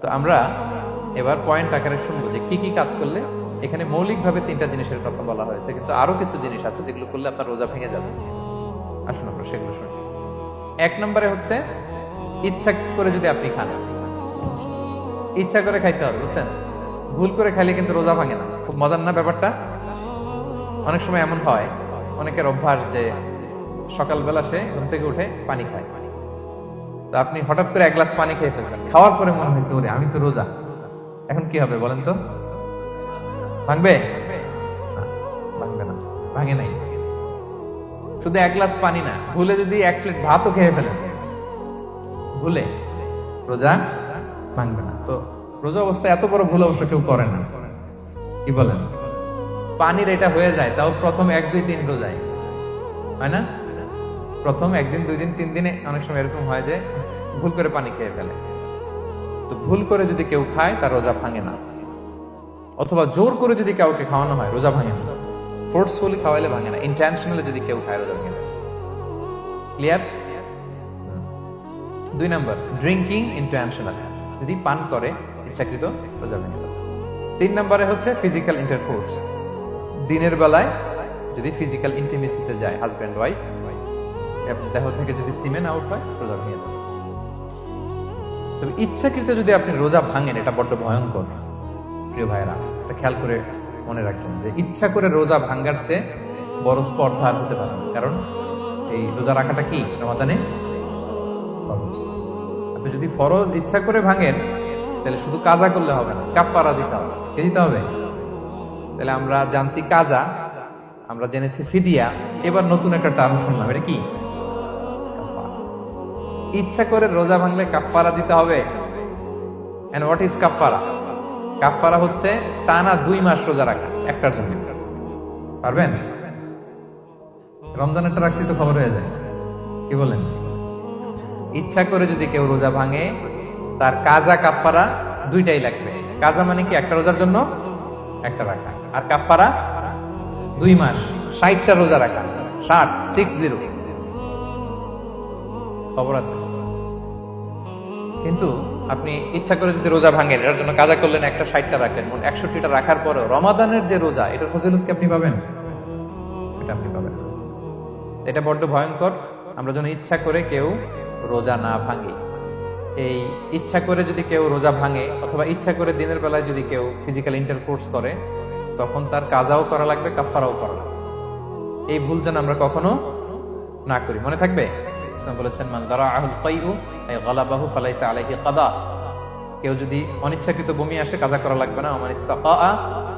তো আমরা এবার পয়েন্ট আকারে শুনবো যে কি কি কাজ করলে, এখানে মৌলিকভাবে তিনটা জিনিসের কথা বলা হয়েছে, কিন্তু আরো কিছু জিনিস আছে যেগুলো করলে আপনার রোজা ভেঙে যাবে। আসুন আমরা সেগুলো শুনি। এক নম্বরে হচ্ছে ইচ্ছা করে যদি আপনি খান, ইচ্ছা করে খাইতে হবে, বুঝছেন? ভুল করে খাইলে কিন্তু রোজা ভাঙে না। খুব মজার না ব্যাপারটা? অনেক সময় এমন হয়, অনেকের অভ্যাস যে সকালবেলা সে ঘুম থেকে উঠে পানি খায়। তো আপনি হঠাৎ করে এক গ্লাস পানি খেয়ে ফেলছেন, খাওয়ার পরে মনে হয়েছে ওরে আমি তো রোজা, এখন কি হবে বলেন তো? ভাঙবে? না, ভাঙবে না, ভাঙে নাই। শুধু এক গ্লাস পানি না, ভুলে যদি এক প্লেট ভাতও খেয়ে ফেলেন ভুলে, রোজা ভাঙবে না। তো রোজা অবস্থায় এত বড় ভুল অবশ্য কেউ করে না, কি বলেন? পানির এটা হয়ে যায়, তাও প্রথম 1-2-3 রোজায় হয় না? প্রথম 1 দিন 2 দিন 3 দিনে অনেক সময় এরকম হয় যে ভুল করে পানি খেয়ে ফেলে। তো ভুল করে যদি কেউ খায় তার রোজা ভাঙে না, অথবা জোর করে যদি কাউকে খাওয়ানো হয় রোজা ভাঙে না। ফোর্সফুলি খাওয়াইলে ভাঙে না, ইন্টেনশনালি যদি কেউ খায় রোজা ভাঙে না। ক্লিয়ার? 2 নাম্বার, ড্রিঙ্কিং ইন্টেনশনাল, যদি পান করে ইচ্ছাকৃত, রোজা ভেঙে যাবে। 3 নম্বরে হচ্ছে ফিজিক্যাল ইন্টারকোর্স, দিনের বেলায় যদি ফিজিক্যাল ইন্টিমেসিতে যায় হাজব্যান্ড ওয়াইফ, দেহ থেকে যদি সিমেন আউট হয় রোজা ভেঙে যাবে। তবে ইচ্ছাকৃত যদি আপনি রোজা ভাঙেন, এটা বড্ড ভয়ঙ্কর প্রিয় ভাইয়েরা, এটা খেয়াল করে মনে রাখবেন যে ইচ্ছা করে রোজা ভাঙার চেয়ে বড় স্পর্ধা আর হতে পারে না। কারণ এই রোজা রাখাটা কি রমাদানে ফরজ। আপনি যদি ফরজ ইচ্ছা করে ভাঙেন তাহলে শুধু কাজা করলে হবে না, কাফারা দিতে হবে। কে দিতে হবে? তাহলে আমরা জানছি কাজা, আমরা জেনেছি ফিদিয়া, এবার নতুন একটা টার্ম শুনলাম, এটা কি? কাফারা। ইচ্ছা করে রোজা ভাঙলে কাফারা দিতে হবে। এন্ড হোয়াট ইজ কাফারা? কাফারা হচ্ছে টানা 2 মাস রোজা রাখা একটার জন্য। পারবেন? রমজানেরটা রাখতে তো খবর হয়ে যায়, কি বলেন? ইচ্ছা করে যদি কেউ রোজা ভাঙে তার কাজা কাফারা 2টাই লাগবে। কাজা মানে কি? একটা রোজার জন্য একটা রাখা, আর কাফারা 2 মাস 60টা রোজা রাখা। 60 খবর আছে। কিন্তু আপনি ইচ্ছা করে যদি রোজা ভাঙেন, এটার জন্য কাজা করলেন, একটা 60টা রাখলেন, মোট 61টা রাখার পরেও রমাদানের যে রোজা, এটার ফজিলত কি আপনি পাবেন? এটা আপনি পাবেন না। এটা বড্ড ভয়ঙ্কর। আমরা যেন ইচ্ছা করে কেউ রোজা না ভাঙি। এই ইচ্ছা করে যদি কেউ রোজা ভাঙে, অথবা ইচ্ছা করে দিনের বেলায় যদি কেউ ফিজিক্যাল ইন্টারকোর্স করে, তখন তার কাজাও করা লাগবে, কাফারাও করা লাগবে। এই ভুল যেন আমরা কখনো না করি, মনে থাকবে। ইসলাম বলেছেন মান দারাআহুল কাইউ আই গালাবাহু ফালাইসা আলাইহি কাদা। কেউ যদি অনিচ্ছাকৃত বমি আসে, কাজা করা লাগবে না। ওমান ইস্তাকাআ,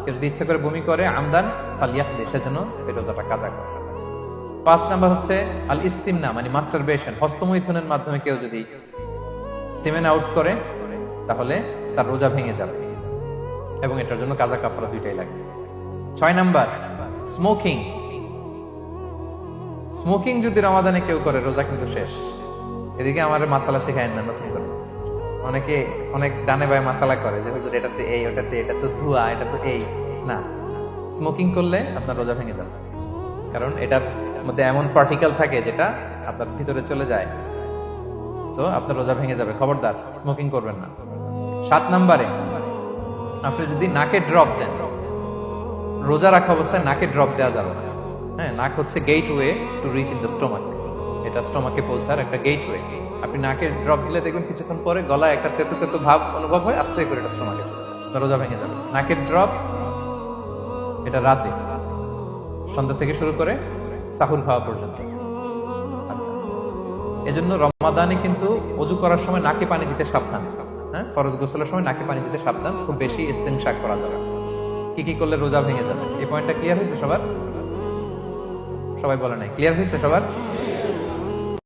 কেউ যদি ইচ্ছা করে বমি করে আমদান ফালিয়াহদি, সেজন্য এই রোজাটা কাজা করা। 5 নাম্বার হচ্ছে আল ইস্তিমনা, মানে মাস্টারবেশন, হস্তমৈথুনের মাধ্যমে কেউ যদি সিমেন আউট করে তাহলে তার রোজা ভেঙে যাবে, এবং এটার জন্য কাজা কাফারা 2টাই লাগবে। 6 নাম্বার স্মোকিং। স্মোকিং যদি রমাদানে কেউ করে, রোজা কিন্তু শেষ। এদিকে আমার মাসালা শেখায় না নতুন করে, অনেকে অনেক ডানে বায়ে মাসালা করে যে হুজুর এটাতে এই, ওটাতে এটা তো ধোঁয়া, এটা তো এই না। স্মোকিং করলে আপনার রোজা ভেঙে যাবে, কারণ এটার মধ্যে এমন পার্টিকেল থাকে যেটা আপনার ভিতরে চলে যায়। সো আপনার রোজা ভেঙে যাবে, খবরদার স্মোকিং করবেন না। 7 নম্বরে আপনি যদি নাকে ড্রপ দেন, রোজা রাখা অবস্থায় নাকে ড্রপ দেওয়া যাবে না। হ্যাঁ, নাক হচ্ছে gateway to reach in the stomach, এটা স্টোমাকে পৌঁছার একটা গেটওয়ে। আপনি নাকে ড্রপ দিলে দেখবেন কিছুক্ষণ পরে গলায় একটা তেতো তেতো ভাব অনুভব হয়, আস্তে করে এটা স্টোমাকে রোজা ভেঙে যাবে। নাকের ড্রপ এটা রাতে, সন্ধ্যা থেকে শুরু করে সাহুর খাওয়া পর্যন্ত। আচ্ছা, এজন্য রমাদানে কিন্তু ওযু করার সময় নাকে পানি দিতে সাবধান। হ্যাঁ, ফরজ গোসলের সময় নাকে পানি দিতে সাবধান, খুব বেশি ইস্তেনশাক করা যাবে। কি কি করলে রোজা ভেঙে যাবে, এই পয়েন্টটা ক্লিয়ার হয়েছে সবার? সবাই বলে নাই, ক্লিয়ার হয়েছে সবার?